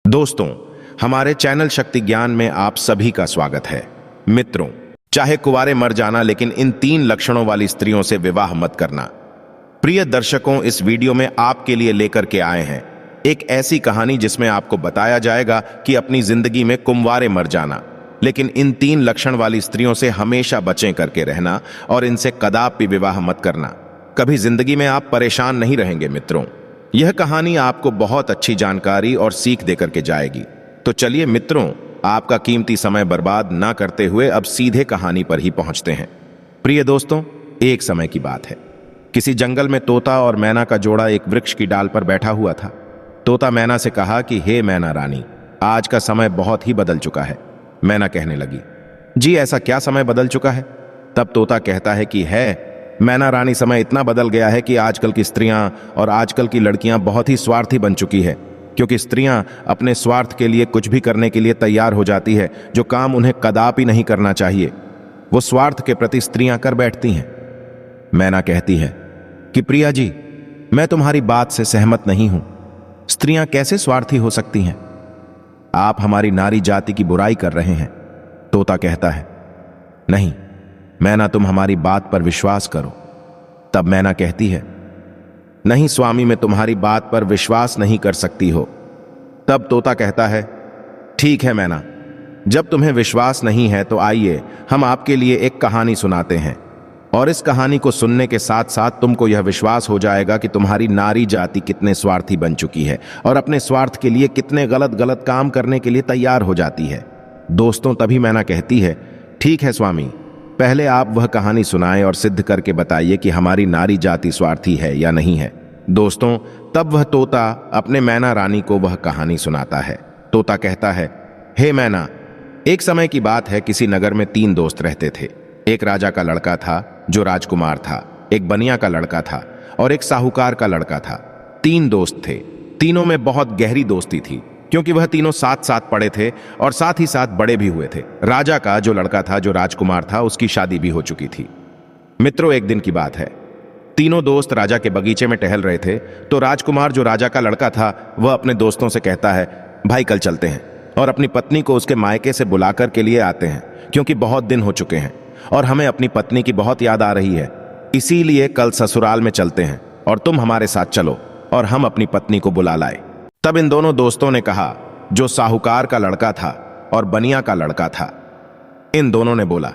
दोस्तों, हमारे चैनल शक्ति ज्ञान में आप सभी का स्वागत है। मित्रों, चाहे कुंवारे मर जाना, लेकिन इन 3 लक्षणों वाली स्त्रियों से विवाह मत करना। प्रिय दर्शकों, इस वीडियो में आपके लिए लेकर के आए हैं एक ऐसी कहानी जिसमें आपको बताया जाएगा कि अपनी जिंदगी में कुंवारे मर जाना, लेकिन इन 3 लक्षण वाली स्त्रियों से हमेशा बचें करके रहना और इनसे कदापि विवाह मत करना। कभी जिंदगी में आप परेशान नहीं रहेंगे। मित्रों, यह कहानी आपको बहुत अच्छी जानकारी और सीख देकर के जाएगी। तो चलिए मित्रों, आपका कीमती समय बर्बाद ना करते हुए अब सीधे कहानी पर ही पहुंचते हैं। प्रिय दोस्तों, एक समय की बात है। किसी जंगल में तोता और मैना का जोड़ा एक वृक्ष की डाल पर बैठा हुआ था। तोता मैना से कहा कि हे मैना रानी, आज का समय बहुत ही बदल चुका है। मैना कहने लगी, जी ऐसा क्या समय बदल चुका है? तब तोता कहता है कि है मैना रानी, समय इतना बदल गया है कि आजकल की स्त्रियां और आजकल की लड़कियां बहुत ही स्वार्थी बन चुकी है, क्योंकि स्त्रियां अपने स्वार्थ के लिए कुछ भी करने के लिए तैयार हो जाती है जो काम उन्हें कदापि नहीं करना चाहिए, वो स्वार्थ के प्रति स्त्रियां कर बैठती हैं। मैना कहती है कि प्रिया जी, मैं तुम्हारी बात से सहमत नहीं हूं। स्त्रियां कैसे स्वार्थी हो सकती हैं? आप हमारी नारी जाति की बुराई कर रहे हैं। तोता कहता है, नहीं मैना, तुम हमारी बात पर विश्वास करो। तब मैना कहती है, नहीं स्वामी, मैं तुम्हारी बात पर विश्वास नहीं कर सकती हो। तब तोता कहता है, ठीक है मैना, जब तुम्हें विश्वास नहीं है तो आइए हम आपके लिए एक कहानी सुनाते हैं, और इस कहानी को सुनने के साथ साथ तुमको यह विश्वास हो जाएगा कि तुम्हारी नारी जाति कितने स्वार्थी बन चुकी है और अपने स्वार्थ के लिए कितने गलत काम करने के लिए तैयार हो जाती है। दोस्तों, तभी मैना कहती है, ठीक है स्वामी, पहले आप वह कहानी सुनाएं और सिद्ध करके बताइए कि हमारी नारी जाति स्वार्थी है या नहीं है। दोस्तों, तब वह तोता अपने मैना रानी को वह कहानी सुनाता है। तोता कहता है, हे मैना, एक समय की बात है, किसी नगर में 3 दोस्त रहते थे। एक राजा का लड़का था जो राजकुमार था, एक बनिया का लड़का था और एक साहूकार का लड़का था। 3 दोस्त थे। तीनों में बहुत गहरी दोस्ती थी, क्योंकि वह तीनों साथ साथ पढ़े थे और साथ ही साथ बड़े भी हुए थे। राजा का जो लड़का था, जो राजकुमार था, उसकी शादी भी हो चुकी थी। मित्रों, एक दिन की बात है, तीनों दोस्त राजा के बगीचे में टहल रहे थे। तो राजकुमार, जो राजा का लड़का था, वह अपने दोस्तों से कहता है, भाई कल चलते हैं और अपनी पत्नी को उसके मायके से बुलाकर के लिए आते हैं, क्योंकि बहुत दिन हो चुके हैं और हमें अपनी पत्नी की बहुत याद आ रही है। इसीलिए कल ससुराल में चलते हैं और तुम हमारे साथ चलो और हम अपनी पत्नी को बुला लाए। तब इन दोनों दोस्तों ने कहा, जो साहूकार का लड़का था और बनिया का लड़का था, इन दोनों ने बोला,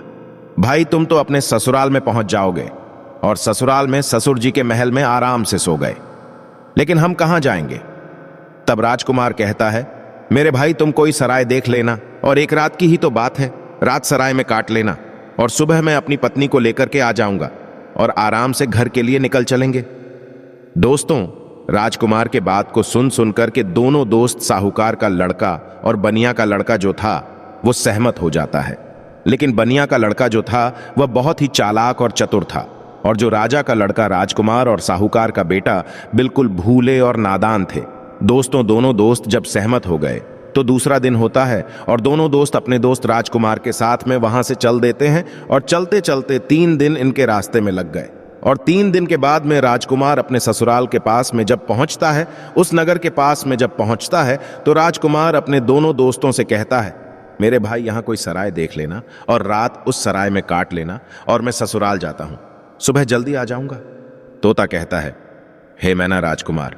भाई तुम तो अपने ससुराल में पहुंच जाओगे और ससुराल में ससुर जी के महल में आराम से सो गए, लेकिन हम कहां जाएंगे? तब राजकुमार कहता है, मेरे भाई तुम कोई सराय देख लेना और एक रात की ही तो बात है, रात सराय में काट लेना और सुबह मैं अपनी पत्नी को लेकर के आ जाऊंगा और आराम से घर के लिए निकल चलेंगे। दोस्तों, राजकुमार के बात को सुन करके दोनों दोस्त, साहूकार का लड़का और बनिया का लड़का जो था, वो सहमत हो जाता है। लेकिन बनिया का लड़का जो था, वह बहुत ही चालाक और चतुर था, और जो राजा का लड़का राजकुमार और साहूकार का बेटा बिल्कुल भूले और नादान थे। दोस्तों, दोनों दोस्त जब सहमत हो गए तो दूसरा दिन होता है और दोनों दोस्त अपने दोस्त राजकुमार के साथ में वहां से चल देते हैं और चलते चलते 3 दिन इनके रास्ते में लग गए। और 3 दिन के बाद में राजकुमार अपने ससुराल के पास में जब पहुंचता है, उस नगर के पास में जब पहुंचता है, तो राजकुमार अपने दोनों दोस्तों से कहता है, मेरे भाई यहां कोई सराय देख लेना और रात उस सराय में काट लेना और मैं ससुराल जाता हूं, सुबह जल्दी आ जाऊंगा। तोता कहता है, हे मैना राजकुमार।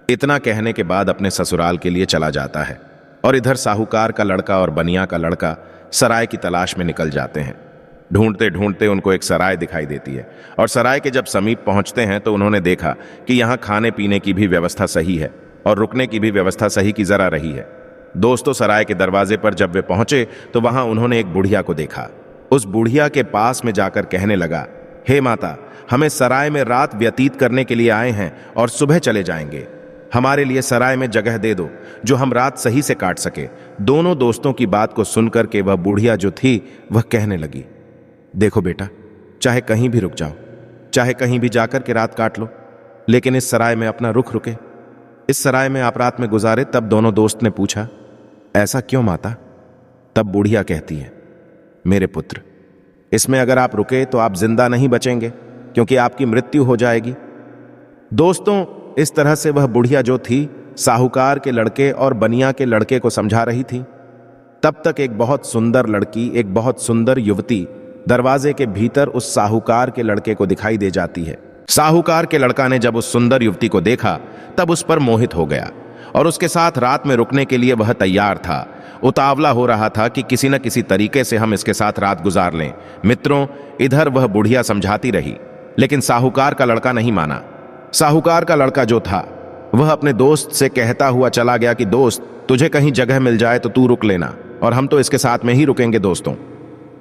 इतना कहने के बाद अपने ससुराल के लिए चला जाता है और इधर साहूकार का लड़का और बनिया का लड़का सराय की तलाश में निकल जाते हैं। ढूंढते ढूंढते उनको एक सराय दिखाई देती है और सराय के जब समीप पहुंचते हैं तो उन्होंने देखा कि यहाँ खाने पीने की भी व्यवस्था सही है और रुकने की भी व्यवस्था सही की जरा रही है। दोस्तों, सराय के दरवाजे पर जब वे पहुंचे तो वहां उन्होंने एक बुढ़िया को देखा। उस बुढ़िया के पास में जाकर कहने लगा, हे माता, हमें सराय में रात व्यतीत करने के लिए आए हैं और सुबह चले जाएंगे। हमारे लिए सराय में जगह दे दो जो हम रात सही से काट सके। दोनों दोस्तों की बात को सुनकर के वह बुढ़िया जो थी, वह कहने लगी, देखो बेटा, चाहे कहीं भी रुक जाओ, चाहे कहीं भी जाकर के रात काट लो, लेकिन इस सराय में अपना रुख रुके, इस सराय में आप रात में गुजारे। तब दोनों दोस्त ने पूछा, ऐसा क्यों माता? तब बुढ़िया कहती है, मेरे पुत्र, इसमें अगर आप रुके तो आप जिंदा नहीं बचेंगे, क्योंकि आपकी मृत्यु हो जाएगी। दोस्तों, इस तरह से वह बुढ़िया जो थी, साहूकार के लड़के और बनिया के लड़के को समझा रही थी। तब तक एक बहुत सुंदर लड़की, एक बहुत सुंदर युवती दरवाजे के भीतर उस साहूकार के लड़के को दिखाई दे जाती है। साहूकार के लड़का ने जब उस सुंदर युवती को देखा तब उस पर मोहित हो गया और उसके साथ रात में रुकने के लिए वह तैयार था। उतावला हो रहा था कि किसी न किसी तरीके से हम इसके साथ रात गुजार लें। मित्रों, इधर वह बुढ़िया समझाती रही, लेकिन साहूकार का लड़का नहीं माना। साहूकार का लड़का जो था वह अपने दोस्त से कहता हुआ चला गया कि दोस्त, तुझे कहीं जगह मिल जाए तो तू रुक लेना, और हम तो इसके साथ में ही रुकेंगे दोस्तों।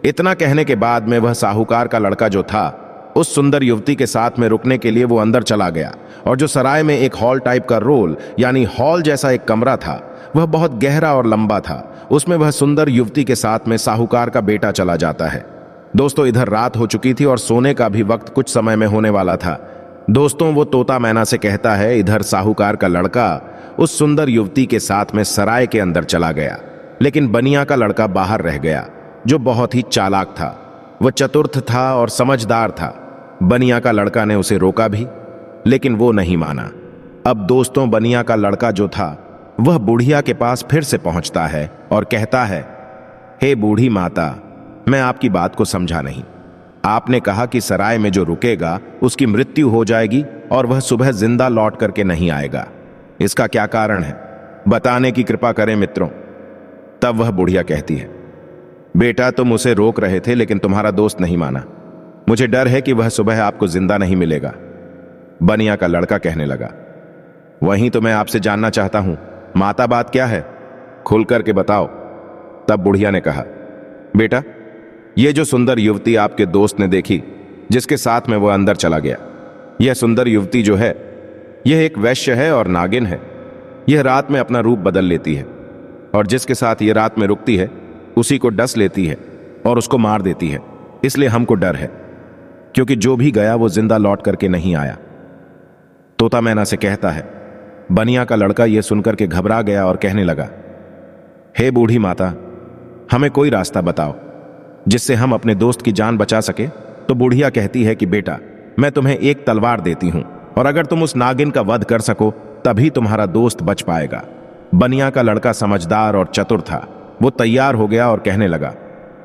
इतना कहने के बाद में वह साहूकार का लड़का जो था उस सुंदर युवती के साथ में रुकने के लिए वो अंदर चला गया, और जो सराय में एक हॉल टाइप का रोल यानी हॉल जैसा एक कमरा था वह बहुत गहरा और लंबा था। उसमें वह सुंदर युवती के साथ में साहूकार का बेटा चला जाता है। दोस्तों, इधर रात हो चुकी थी और सोने का भी वक्त कुछ समय में होने वाला था। दोस्तों, वो तोता मैना से कहता है, इधर साहूकार का लड़का उस सुंदर युवती के साथ में सराय के अंदर चला गया, लेकिन बनिया का लड़का बाहर रह गया, जो बहुत ही चालाक था। वह चतुर्थ था और समझदार था। बनिया का लड़का ने उसे रोका भी, लेकिन वो नहीं माना। अब दोस्तों, बनिया का लड़का जो था वह बुढ़िया के पास फिर से पहुंचता है और कहता है, हे बूढ़ी माता, मैं आपकी बात को समझा नहीं। आपने कहा कि सराय में जो रुकेगा उसकी मृत्यु हो जाएगी और वह सुबह जिंदा लौट करके नहीं आएगा। इसका क्या कारण है, बताने की कृपा करें मित्रों। तब वह बुढ़िया कहती है, बेटा, तुम उसे रोक रहे थे लेकिन तुम्हारा दोस्त नहीं माना। मुझे डर है कि वह सुबह आपको जिंदा नहीं मिलेगा। बनिया का लड़का कहने लगा, वहीं तो मैं आपसे जानना चाहता हूं, माता, बात क्या है, खुल करके बताओ। तब बुढ़िया ने कहा, बेटा, ये जो सुंदर युवती आपके दोस्त ने देखी, जिसके साथ में वह अंदर चला गया, यह सुंदर युवती जो है यह एक वैश्य है और नागिन है। यह रात में अपना रूप बदल लेती है और जिसके साथ यह रात में रुकती है उसी को डस लेती है और उसको मार देती है। इसलिए हमको डर है, क्योंकि जो भी गया वो जिंदा लौट करके नहीं आया। तोता मैना से कहता है। बनिया का लड़का यह सुनकर के घबरा गया और कहने लगा, हे बूढ़ी माता, हमें कोई रास्ता बताओ जिससे हम अपने दोस्त की जान बचा सके। तो बुढ़िया कहती है कि बेटा, मैं तुम्हें एक तलवार देती हूं और अगर तुम उस नागिन का वध कर सको तभी तुम्हारा दोस्त बच पाएगा। बनिया का लड़का समझदार और चतुर था। वो तैयार हो गया और कहने लगा,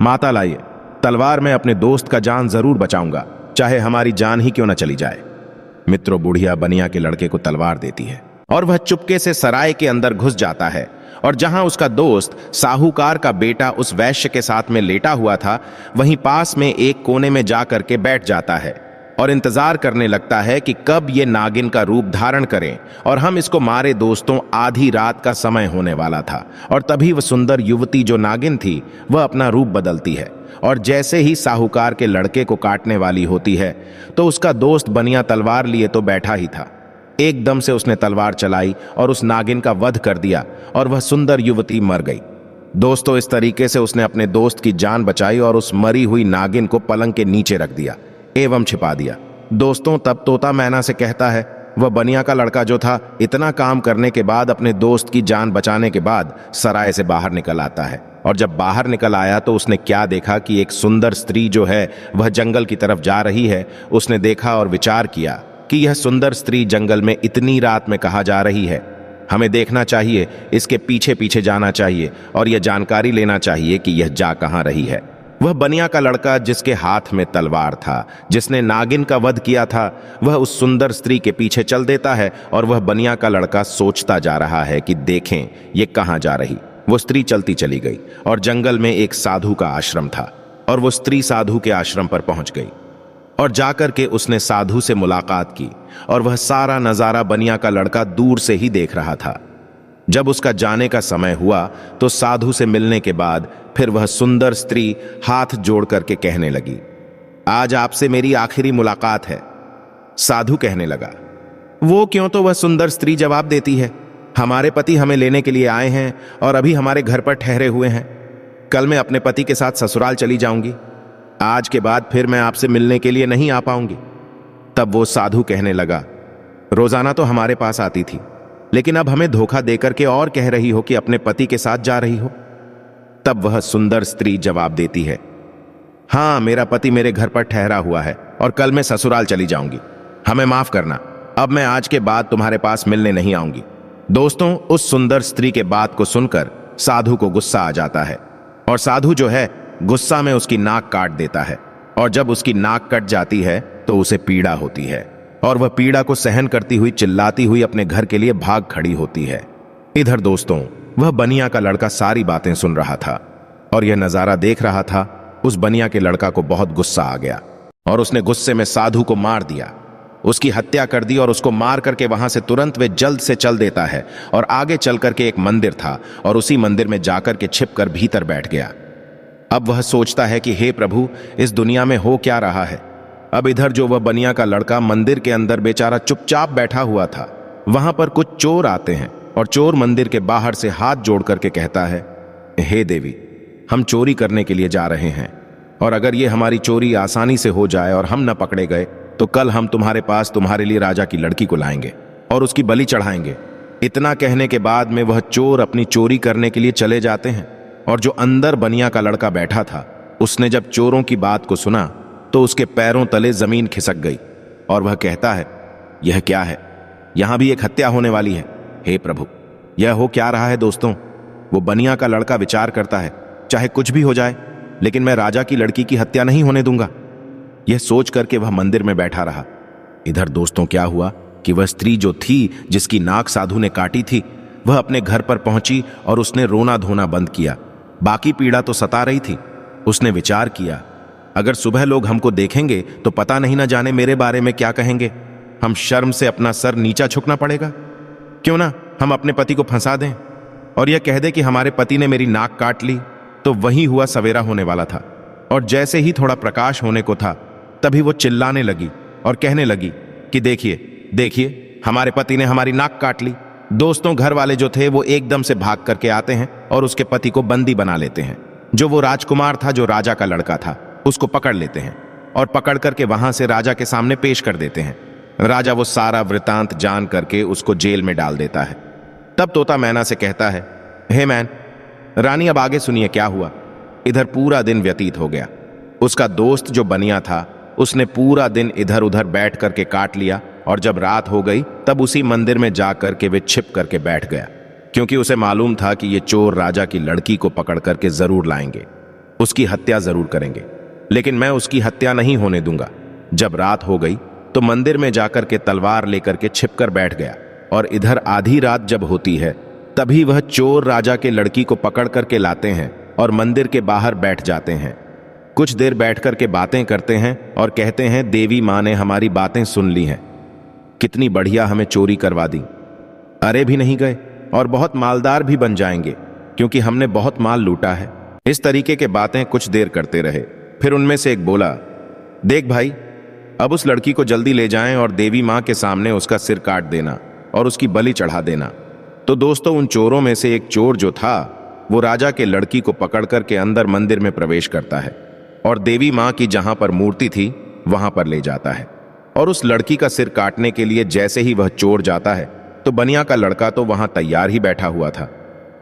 माता लाइए, तलवार में अपने दोस्त का जान जरूर बचाऊंगा, चाहे हमारी जान ही क्यों न चली जाए। मित्रों, बुढ़िया बनिया के लड़के को तलवार देती है और वह चुपके से सराय के अंदर घुस जाता है, और जहां उसका दोस्त साहूकार का बेटा उस वैश्य के साथ में लेटा हुआ था, वहीं पास में एक कोने में जा करके बैठ जाता है और इंतजार करने लगता है कि कब ये नागिन का रूप धारण करें और हम इसको मारे। दोस्तों, आधी रात का समय होने वाला था और तभी वह सुंदर युवती जो नागिन थी वह अपना रूप बदलती है, और जैसे ही साहूकार के लड़के को काटने वाली होती है तो उसका दोस्त बनिया तलवार लिए तो बैठा ही था। एकदम से उसने तलवार चलाई और उस नागिन का वध कर दिया और वह सुंदर युवती मर गई। दोस्तों, इस तरीके से उसने अपने दोस्त की जान बचाई और उस मरी हुई नागिन को पलंग के नीचे रख दिया एवं छिपा दिया। दोस्तों, तब तोता मैना से कहता है, वह बनिया का लड़का जो था इतना काम करने के बाद, अपने दोस्त की जान बचाने के बाद सराय से बाहर निकल आता है, और जब बाहर निकल आया तो उसने क्या देखा कि एक सुंदर स्त्री जो है वह जंगल की तरफ जा रही है। उसने देखा और विचार किया कि यह सुंदर स्त्री जंगल में इतनी रात में कहाँ जा रही है। हमें देखना चाहिए, इसके पीछे पीछे जाना चाहिए और यह जानकारी लेना चाहिए कि यह जा कहाँ रही है। वह बनिया का लड़का जिसके हाथ में तलवार था, जिसने नागिन का वध किया था, वह उस सुंदर स्त्री के पीछे चल देता है और वह बनिया का लड़का सोचता जा रहा है कि देखें ये कहाँ जा रही। वो स्त्री चलती चली गई और जंगल में एक साधु का आश्रम था, और वो स्त्री साधु के आश्रम पर पहुंच गई और जाकर के उसने साधु से मुलाकात की, और वह सारा नजारा बनिया का लड़का दूर से ही देख रहा था। जब उसका जाने का समय हुआ तो साधु से मिलने के बाद फिर वह सुंदर स्त्री हाथ जोड़ करके कहने लगी, आज आपसे मेरी आखिरी मुलाकात है। साधु कहने लगा, वो क्यों? तो वह सुंदर स्त्री जवाब देती है, हमारे पति हमें लेने के लिए आए हैं और अभी हमारे घर पर ठहरे हुए हैं। कल मैं अपने पति के साथ ससुराल चली जाऊंगी। आज के बाद फिर मैं आपसे मिलने के लिए नहीं आ पाऊंगी। तब वो साधु कहने लगा, रोजाना तो हमारे पास आती थी, लेकिन अब हमें धोखा देकर के और कह रही हो कि अपने पति के साथ जा रही हो। तब वह सुंदर स्त्री जवाब देती है, हाँ, मेरा पति मेरे घर पर ठहरा हुआ है और कल मैं ससुराल चली जाऊंगी। हमें माफ करना, अब मैं आज के बाद तुम्हारे पास मिलने नहीं आऊंगी। दोस्तों, उस सुंदर स्त्री के बात को सुनकर साधु को गुस्सा आ जाता है और साधु जो है गुस्सा में उसकी नाक काट देता है। और जब उसकी नाक कट जाती है तो उसे पीड़ा होती है और वह पीड़ा को सहन करती हुई चिल्लाती हुई अपने घर के लिए भाग खड़ी होती है। इधर दोस्तों, वह बनिया का लड़का सारी बातें सुन रहा था और यह नजारा देख रहा था। उस बनिया के लड़का को बहुत गुस्सा आ गया और उसने गुस्से में साधु को मार दिया, उसकी हत्या कर दी और उसको मार करके वहां से तुरंत वे जल्द से चल देता है और आगे चल करके एक मंदिर था और उसी मंदिर में जाकर के छिपकर भीतर बैठ गया। अब वह सोचता है कि हे प्रभु, इस दुनिया में हो क्या रहा है। अब इधर जो वह बनिया का लड़का मंदिर के अंदर बेचारा चुपचाप बैठा हुआ था, वहां पर कुछ चोर आते हैं और चोर मंदिर के बाहर से हाथ जोड़ करके कहता है, हे देवी, हम चोरी करने के लिए जा रहे हैं और अगर ये हमारी चोरी आसानी से हो जाए और हम न पकड़े गए तो कल हम तुम्हारे पास तुम्हारे लिए राजा की लड़की को लाएंगे और उसकी बलि चढ़ाएंगे। इतना कहने के बाद में वह चोर अपनी चोरी करने के लिए चले जाते हैं और जो अंदर बनिया का लड़का बैठा था, उसने जब चोरों की बात को सुना तो उसके पैरों तले जमीन खिसक गई और वह कहता है, यह क्या है? यहां भी एक हत्या होने वाली है। हे प्रभु, यह हो क्या रहा है? दोस्तों, वो बनिया का लड़का विचार करता है, चाहे कुछ भी हो जाए लेकिन मैं राजा की लड़की की हत्या नहीं होने दूंगा। यह सोच करके वह मंदिर में बैठा रहा। इधर दोस्तों क्या हुआ कि वह स्त्री जो थी जिसकी नाक साधु ने काटी थी, वह अपने घर पर पहुंची और उसने रोना धोना बंद किया। बाकी पीड़ा तो सता रही थी। उसने विचार किया, अगर सुबह लोग हमको देखेंगे तो पता नहीं ना जाने मेरे बारे में क्या कहेंगे। हम शर्म से अपना सर नीचा झुकना पड़ेगा। क्यों ना हम अपने पति को फंसा दें और यह कह दे कि हमारे पति ने मेरी नाक काट ली। तो वही हुआ, सवेरा होने वाला था और जैसे ही थोड़ा प्रकाश होने को था तभी वो चिल्लाने लगी और कहने लगी कि देखिए देखिए, हमारे पति ने हमारी नाक काट ली। दोस्तों, घर वाले जो थे वो एकदम से भाग करके आते हैं और उसके पति को बंदी बना लेते हैं। जो वो राजकुमार था, जो राजा का लड़का था, उसको पकड़ लेते हैं और पकड़ करके वहां से राजा के सामने पेश कर देते हैं। राजा वो सारा वृतांत जान करके उसको जेल में डाल देता है। तब तोता मैना से कहता है, हे मैन, रानी अब आगे सुनिए क्या हुआ। इधर पूरा दिन व्यतीत हो गया। उसका दोस्त जो बनिया था, उसने पूरा दिन इधर उधर बैठ करके काट लिया और जब रात हो गई तब उसी मंदिर में जा करके वे छिप करके बैठ गया, क्योंकि उसे मालूम था कि ये चोर राजा की लड़की को पकड़ करके जरूर लाएंगे, उसकी हत्या जरूर करेंगे, लेकिन मैं उसकी हत्या नहीं होने दूंगा। जब रात हो गई तो मंदिर में जाकर के तलवार लेकर के छिपकर बैठ गया और इधर आधी रात जब होती है तभी वह चोर राजा के लड़की को पकड़ करके लाते हैं और मंदिर के बाहर बैठ जाते हैं। कुछ देर बैठ करके बातें करते हैं और कहते हैं, देवी माँ ने हमारी बातें सुन ली हैं, कितनी बढ़िया हमें चोरी करवा दी। अरे भी नहीं गए और बहुत मालदार भी बन जाएंगे क्योंकि हमने बहुत माल लूटा है। इस तरीके के बातें कुछ देर करते रहे। फिर उनमें से एक बोला, देख भाई, अब उस लड़की को जल्दी ले जाएं और देवी माँ के सामने उसका सिर काट देना और उसकी बलि चढ़ा देना। तो दोस्तों, उन चोरों में से एक चोर जो था वो राजा के लड़की को पकड़ करके अंदर मंदिर में प्रवेश करता है और देवी माँ की जहां पर मूर्ति थी वहां पर ले जाता है और उस लड़की का सिर काटने के लिए जैसे ही वह चोर जाता है तो बनिया का लड़का तो वहां तैयार ही बैठा हुआ था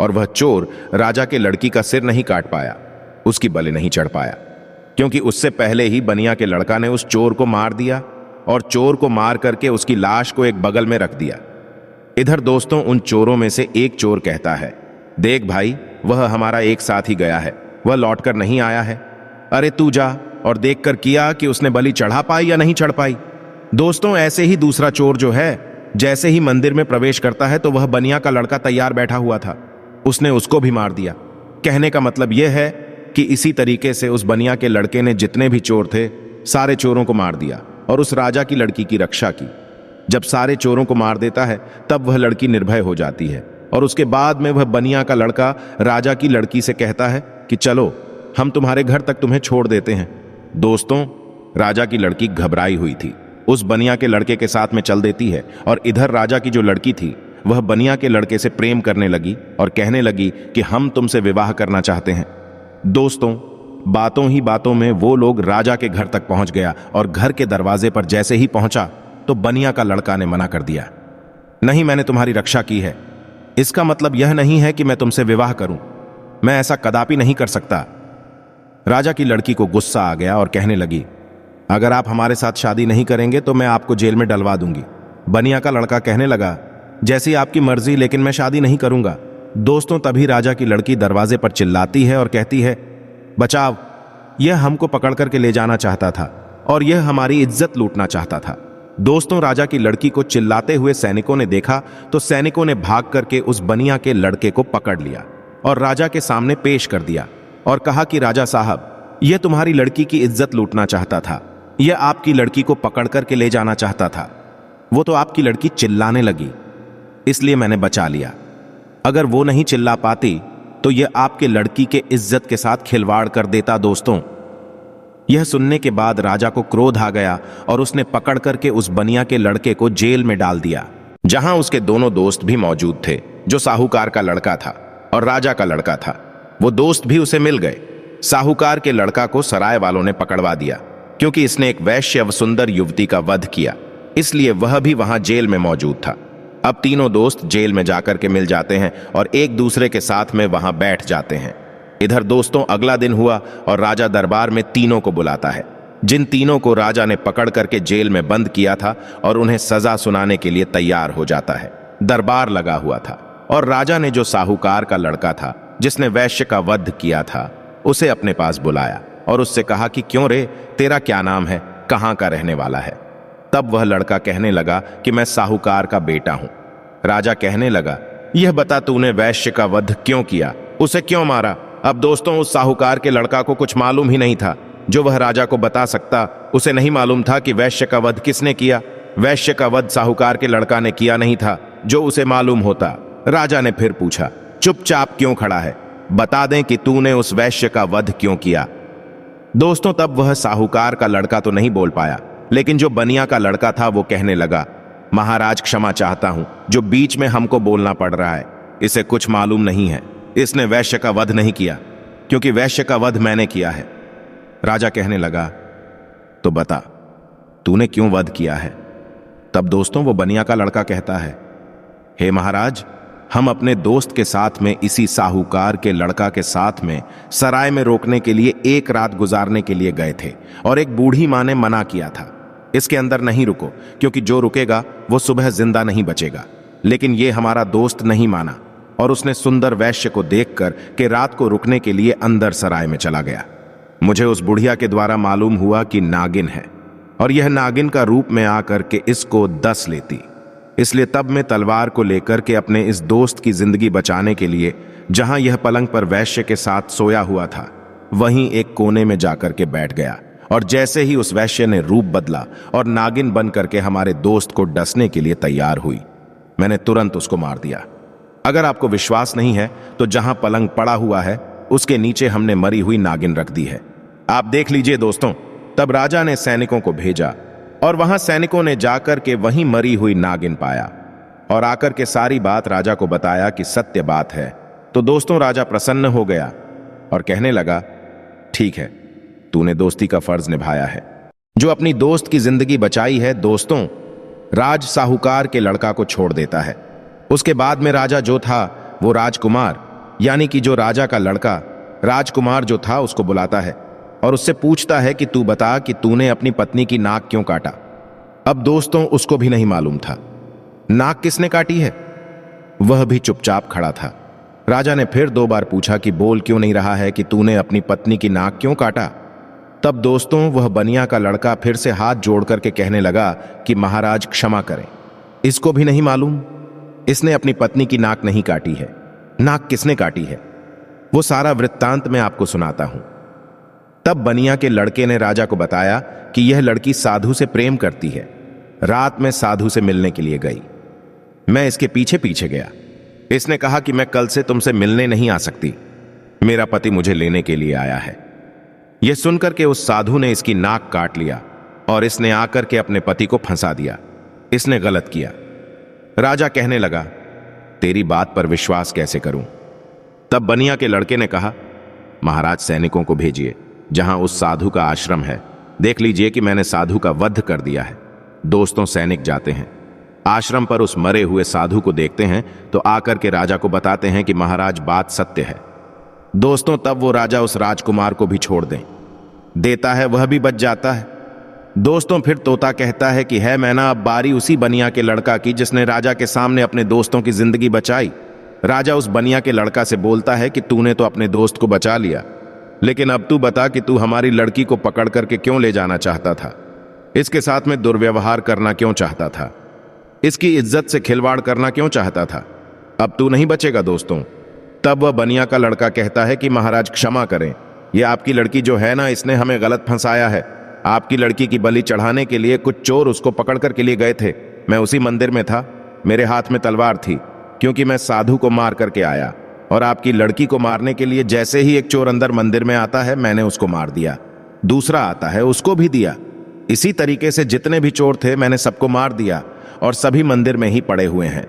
और वह चोर राजा के लड़की का सिर नहीं काट पाया, उसकी बलि नहीं चढ़ पाया, क्योंकि उससे पहले ही बनिया के लड़का ने उस चोर को मार दिया और चोर को मार करके उसकी लाश को एक बगल में रख दिया। इधर दोस्तों, उन चोरों में से एक चोर कहता है, देख भाई, वह हमारा एक साथ ही गया है, वह लौटकर नहीं आया है। अरे तू जा और देख कर किया कि उसने बलि चढ़ा पाई या नहीं चढ़ पाई। दोस्तों, ऐसे ही दूसरा चोर जो है जैसे ही मंदिर में प्रवेश करता है तो वह बनिया का लड़का तैयार बैठा हुआ था, उसने उसको भी मार दिया। कहने का मतलब यह है कि इसी तरीके से उस बनिया के लड़के ने जितने भी चोर थे सारे चोरों को मार दिया और उस राजा की लड़की की रक्षा की। जब सारे चोरों को मार देता है तब वह लड़की निर्भय हो जाती है और उसके बाद में वह बनिया का लड़का राजा की लड़की से कहता है कि चलो, हम तुम्हारे घर तक तुम्हें छोड़ देते हैं। दोस्तों, राजा की लड़की घबराई हुई थी, उस बनिया के लड़के के साथ में चल देती है और इधर राजा की जो लड़की थी वह बनिया के लड़के से प्रेम करने लगी और कहने लगी कि हम तुमसे विवाह करना चाहते हैं। दोस्तों, बातों ही बातों में वो लोग राजा के घर तक पहुंच गया और घर के दरवाजे पर जैसे ही पहुंचा तो बनिया का लड़का ने मना कर दिया, नहीं, मैंने तुम्हारी रक्षा की है, इसका मतलब यह नहीं है कि मैं तुमसे विवाह करूं, मैं ऐसा कदापि नहीं कर सकता। राजा की लड़की को गुस्सा आ गया और कहने लगी, अगर आप हमारे साथ शादी नहीं करेंगे तो मैं आपको जेल में डलवा दूंगी। बनिया का लड़का कहने लगा, जैसी आपकी मर्जी, लेकिन मैं शादी नहीं करूंगा। दोस्तों, तभी राजा की लड़की दरवाजे पर चिल्लाती है और कहती है, बचाओ, यह हमको पकड़ करके ले जाना चाहता था और यह हमारी इज्जत लूटना चाहता था। दोस्तों, राजा की लड़की को चिल्लाते हुए सैनिकों ने देखा तो सैनिकों ने भाग करके उस बनिया के लड़के को पकड़ लिया और राजा के सामने पेश कर दिया और कहा कि राजा साहब, यह तुम्हारी लड़की की इज्जत लूटना चाहता था, यह आपकी लड़की को पकड़ करके ले जाना चाहता था। वो तो आपकी लड़की चिल्लाने लगी, इसलिए मैंने बचा लिया। अगर वो नहीं चिल्ला पाती तो यह आपके लड़की के इज्जत के साथ खिलवाड़ कर देता। दोस्तों, यह सुनने के बाद राजा को क्रोध आ गया और उसने पकड़ करके उस बनिया के लड़के को जेल में डाल दिया, जहां उसके दोनों दोस्त भी मौजूद थे, जो साहूकार का लड़का था और राजा का लड़का था। वो दोस्त भी उसे मिल गए। साहूकार के लड़का को सराय वालों ने पकड़वा दिया, क्योंकि इसने एक वैश्य व सुंदर युवती का वध किया, इसलिए वह भी वहां जेल में मौजूद था। अब तीनों दोस्त जेल में जाकर के मिल जाते हैं और एक दूसरे के साथ में वहां बैठ जाते हैं। इधर दोस्तों, अगला दिन हुआ और राजा दरबार में तीनों को बुलाता है, जिन तीनों को राजा ने पकड़ करके जेल में बंद किया था, और उन्हें सजा सुनाने के लिए तैयार हो जाता है। दरबार लगा हुआ था और राजा ने जो साहूकार का लड़का था, जिसने वैश्य का वध किया था, उसे अपने पास बुलाया और उससे कहा कि क्यों रे, तेरा क्या नाम है, कहां का रहने वाला है। तब वह लड़का कहने लगा कि मैं साहूकार का बेटा हूं। राजा कहने लगा, यह बता, तूने वैश्य का वध क्यों किया, उसे क्यों मारा। अब दोस्तों, उस साहूकार के लड़का को कुछ मालूम ही नहीं था। जो वह राजा को बता सकता, उसे नहीं मालूम था कि वैश्य का वध किसने किया। वैश्य का वध साहूकार के लड़का ने किया नहीं था, जो उसे मालूम होता। राजा ने फिर पूछा, चुपचाप क्यों खड़ा है, बता दें कि तूने उस वैश्य का वध क्यों किया। दोस्तों, तब वह साहूकार का लड़का तो नहीं बोल पाया, लेकिन जो बनिया का लड़का था वो कहने लगा, महाराज क्षमा चाहता हूं, जो बीच में हमको बोलना पड़ रहा है। इसे कुछ मालूम नहीं है, इसने वैश्य का वध नहीं किया, क्योंकि वैश्य का वध मैंने किया है। राजा कहने लगा, तो बता, तूने क्यों वध किया है। तब दोस्तों, वो बनिया का लड़का कहता है, हे महाराज, हम अपने दोस्त के साथ में इसी साहूकार के लड़का के साथ में सराय में रोकने के लिए एक रात गुजारने के लिए गए थे, और एक बूढ़ी मां ने मना किया था, इसके अंदर नहीं रुको, क्योंकि जो रुकेगा वो सुबह जिंदा नहीं बचेगा। लेकिन ये हमारा दोस्त नहीं माना और उसने सुंदर वैश्य को देखकर कि रात को रुकने के लिए अंदर सराय में चला गया। मुझे उस बुढ़िया के द्वारा मालूम हुआ कि नागिन है, और यह नागिन का रूप में आकर के इसको डस लेती। इसलिए तब मैं तलवार को लेकर के अपने इस दोस्त की जिंदगी बचाने के लिए, जहां यह पलंग पर वैश्य के साथ सोया हुआ था, वहीं एक कोने में जाकर के बैठ गया, और जैसे ही उस वैश्य ने रूप बदला और नागिन बन करके हमारे दोस्त को डसने के लिए तैयार हुई, मैंने तुरंत उसको मार दिया। अगर आपको विश्वास नहीं है तो जहां पलंग पड़ा हुआ है उसके नीचे हमने मरी हुई नागिन रख दी है, आप देख लीजिए दोस्तों। तब राजा ने सैनिकों को भेजा और वहां सैनिकों ने जाकर के वहीं मरी हुई नागिन पाया और आकर के सारी बात राजा को बताया कि सत्य बात है। तो दोस्तों, राजा प्रसन्न हो गया और कहने लगा, ठीक है, तूने दोस्ती का फर्ज निभाया है, जो अपनी दोस्त की जिंदगी बचाई है। दोस्तों, राज साहूकार के लड़का को छोड़ देता है। उसके बाद में राजा जो था वो राजकुमार, यानी कि जो राजा का लड़का राजकुमार जो था, उसको बुलाता है और उससे पूछता है कि तू बता कि तूने अपनी पत्नी की नाक क्यों काटा। अब दोस्तों, उसको भी नहीं मालूम था नाक किसने काटी है, वह भी चुपचाप खड़ा था। राजा ने फिर 2 बार पूछा कि बोल क्यों नहीं रहा है कि तूने अपनी पत्नी की नाक क्यों काटा। तब दोस्तों, वह बनिया का लड़का फिर से हाथ जोड़ करके कहने लगा कि महाराज क्षमा करें, इसको भी नहीं मालूम, इसने अपनी पत्नी की नाक नहीं काटी है। नाक किसने काटी है, वो सारा वृत्तांत मैं आपको सुनाता हूं। तब बनिया के लड़के ने राजा को बताया कि यह लड़की साधु से प्रेम करती है, रात में साधु से मिलने के लिए गई। मैं इसके पीछे पीछे गया। इसने कहा कि मैं कल से तुमसे मिलने नहीं आ सकती, मेरा पति मुझे लेने के लिए आया है। यह सुनकर के उस साधु ने इसकी नाक काट लिया और इसने आकर के अपने पति को फंसा दिया। इसने गलत किया। राजा कहने लगा, तेरी बात पर विश्वास कैसे करूं। तब बनिया के लड़के ने कहा, महाराज सैनिकों को भेजिए जहां उस साधु का आश्रम है, देख लीजिए कि मैंने साधु का वध कर दिया है। दोस्तों, सैनिक जाते हैं आश्रम पर, उस मरे हुए साधु को देखते हैं तो आकर के राजा को बताते हैं कि महाराज बात सत्य है। दोस्तों, तब वो राजा उस राजकुमार को भी छोड़ देता है, वह भी बच जाता है। दोस्तों फिर तोता कहता है कि है मैना, अब बारी उसी बनिया के लड़का की जिसने राजा के सामने अपने दोस्तों की जिंदगी बचाई। राजा उस बनिया के लड़का से बोलता है कि तूने तो अपने दोस्त को बचा लिया, लेकिन अब तू बता कि तू हमारी लड़की को पकड़ करके क्यों ले जाना चाहता था, इसके साथ में दुर्व्यवहार करना क्यों चाहता था, इसकी इज्जत से खिलवाड़ करना क्यों चाहता था। अब तू नहीं बचेगा दोस्तों। तब वह बनिया का लड़का कहता है कि महाराज क्षमा करें, यह आपकी लड़की जो है ना, इसने हमें गलत फंसाया है। आपकी लड़की की बलि चढ़ाने के लिए कुछ चोर उसको पकड़ कर के लिए गए थे। मैं उसी मंदिर में था, मेरे हाथ में तलवार थी, क्योंकि मैं साधु को मार करके आया, और आपकी लड़की को मारने के लिए जैसे ही एक चोर अंदर मंदिर में आता है मैंने उसको मार दिया, दूसरा आता है उसको भी दिया। इसी तरीके से जितने भी चोर थे मैंने सबको मार दिया, और सभी मंदिर में ही पड़े हुए हैं।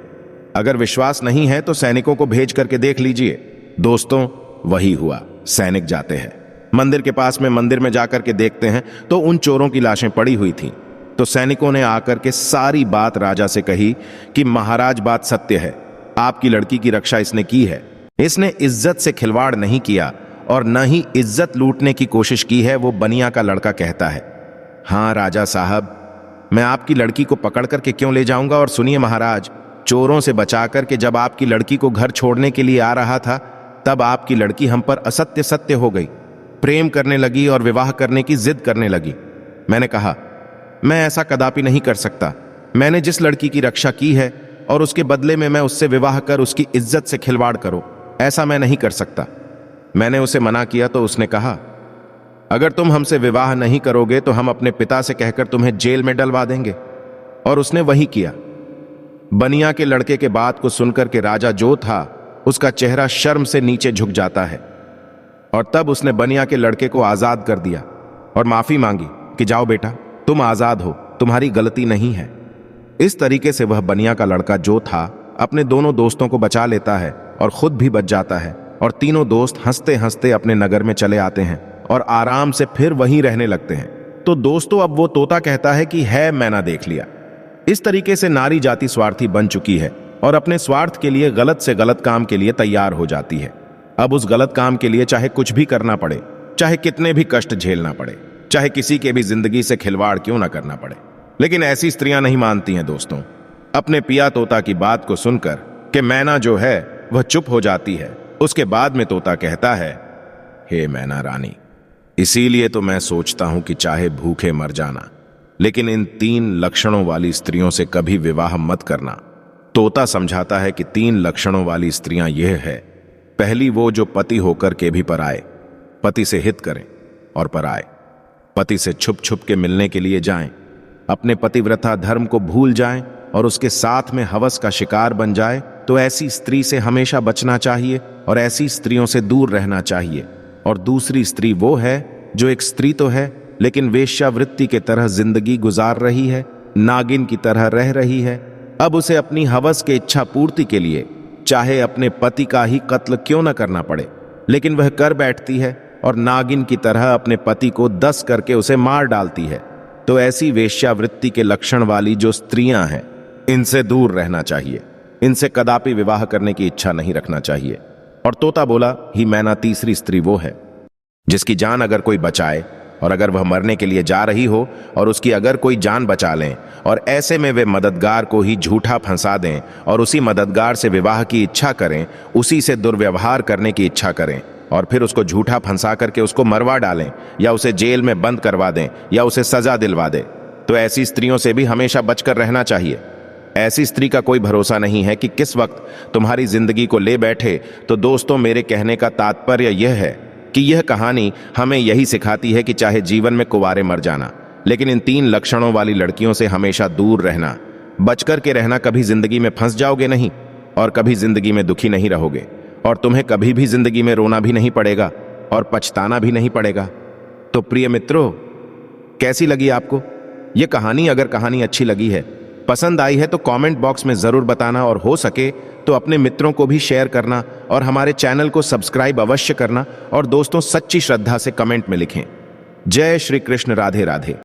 अगर विश्वास नहीं है तो सैनिकों को भेज करके देख लीजिए। दोस्तों वही हुआ। सैनिक जाते हैं मंदिर के पास में, मंदिर में जाकर के देखते हैं तो उन चोरों की लाशें पड़ी हुई थीं। तो सैनिकों ने आकर के सारी बात राजा से कही कि महाराज बात सत्य है, आपकी लड़की की रक्षा इसने की है, इसने इज्जत से खिलवाड़ नहीं किया और न ही इज्जत लूटने की कोशिश की है। वो बनिया का लड़का कहता है, हाँ राजा साहब, मैं आपकी लड़की को पकड़ करके क्यों ले जाऊंगा। और सुनिए महाराज, चोरों से बचा करके जब आपकी लड़की को घर छोड़ने के लिए आ रहा था तब आपकी लड़की हम पर असत्य सत्य हो गई, प्रेम करने लगी और विवाह करने की जिद करने लगी। मैंने कहा मैं ऐसा कदापि नहीं कर सकता, मैंने जिस लड़की की रक्षा की है और उसके बदले में मैं उससे विवाह कर उसकी इज्जत से खिलवाड़ करूं, ऐसा मैं नहीं कर सकता। मैंने उसे मना किया तो उसने कहा अगर तुम हमसे विवाह नहीं करोगे तो हम अपने पिता से कहकर तुम्हें जेल में डलवा देंगे, और उसने वही किया। बनिया के लड़के के बात को सुनकर के राजा जो था उसका चेहरा शर्म से नीचे झुक जाता है, और तब उसने बनिया के लड़के को आजाद कर दिया और माफी मांगी कि जाओ बेटा, तुम आजाद हो, तुम्हारी गलती नहीं है। इस तरीके से वह बनिया का लड़का जो था अपने दोनों दोस्तों को बचा लेता है और खुद भी बच जाता है, और तीनों दोस्त हंसते हंसते अपने नगर में चले आते हैं और आराम से फिर वहीं रहने लगते हैं। तो दोस्तों अब वो तोता कहता है कि है मैंने देख लिया। इस तरीके से नारी जाति स्वार्थी बन चुकी है और अपने स्वार्थ के लिए गलत से गलत काम के लिए तैयार हो जाती है। अब उस गलत काम के लिए चाहे कुछ भी करना पड़े, चाहे कितने भी कष्ट झेलना पड़े, चाहे किसी के भी जिंदगी से खिलवाड़ क्यों ना करना पड़े, लेकिन ऐसी स्त्रियां नहीं मानती हैं दोस्तों। अपने पिया तोता की बात को सुनकर कि मैना जो है वह चुप हो जाती है। उसके बाद में तोता कहता है, हे मैना रानी, इसीलिए तो मैं सोचता हूं कि चाहे भूखे मर जाना, लेकिन इन 3 लक्षणों वाली स्त्रियों से कभी विवाह मत करना। तोता समझाता है कि 3 लक्षणों वाली स्त्रियां यह है, पहली वो जो पति होकर के भी पराए, पति से हित करें और पराए, पति से छुप छुप के मिलने के लिए जाएं, अपने पतिव्रता धर्म को भूल जाएं और उसके साथ में हवस का शिकार बन जाए, तो ऐसी स्त्री से हमेशा बचना चाहिए और ऐसी स्त्रियों से दूर रहना चाहिए। और दूसरी स्त्री वो है जो एक स्त्री तो है लेकिन वेश्यावृत्ति के तरह जिंदगी गुजार रही है, नागिन की तरह रह रही है। अब उसे अपनी हवस के इच्छा पूर्ति के लिए चाहे अपने पति का ही कत्ल क्यों न करना पड़े, लेकिन वह कर बैठती है और नागिन की तरह अपने पति को 10 करके उसे मार डालती है। तो ऐसी वेश्यावृत्ति के लक्षण वाली जो स्त्रियां हैं, इनसे दूर रहना चाहिए, इनसे कदापि विवाह करने की इच्छा नहीं रखना चाहिए। और तोता बोला, ही मैना तीसरी स्त्री वो है जिसकी जान अगर कोई बचाए और अगर वह मरने के लिए जा रही हो और उसकी अगर कोई जान बचा लें और ऐसे में वे मददगार को ही झूठा फंसा दें और उसी मददगार से विवाह की इच्छा करें, उसी से दुर्व्यवहार करने की इच्छा करें और फिर उसको झूठा फंसा करके उसको मरवा डालें या उसे जेल में बंद करवा दें या उसे सजा दिलवा दें, तो ऐसी स्त्रियों से भी हमेशा बचकर रहना चाहिए। ऐसी स्त्री का कोई भरोसा नहीं है कि किस वक्त तुम्हारी जिंदगी को ले बैठे। तो दोस्तों, मेरे कहने का तात्पर्य यह है कि यह कहानी हमें यही सिखाती है कि चाहे जीवन में कुंवारे मर जाना, लेकिन इन 3 लक्षणों वाली लड़कियों से हमेशा दूर रहना, बचकर के रहना। कभी जिंदगी में फंस जाओगे नहीं और कभी जिंदगी में दुखी नहीं रहोगे और तुम्हें कभी भी जिंदगी में रोना भी नहीं पड़ेगा और पछताना भी नहीं पड़ेगा। तो प्रिय मित्रों, कैसी लगी आपको यह कहानी? अगर कहानी अच्छी लगी है, पसंद आई है, तो कमेंट बॉक्स में जरूर बताना और हो सके तो अपने मित्रों को भी शेयर करना और हमारे चैनल को सब्सक्राइब अवश्य करना। और दोस्तों, सच्ची श्रद्धा से कमेंट में लिखें, जय श्री कृष्ण, राधे राधे।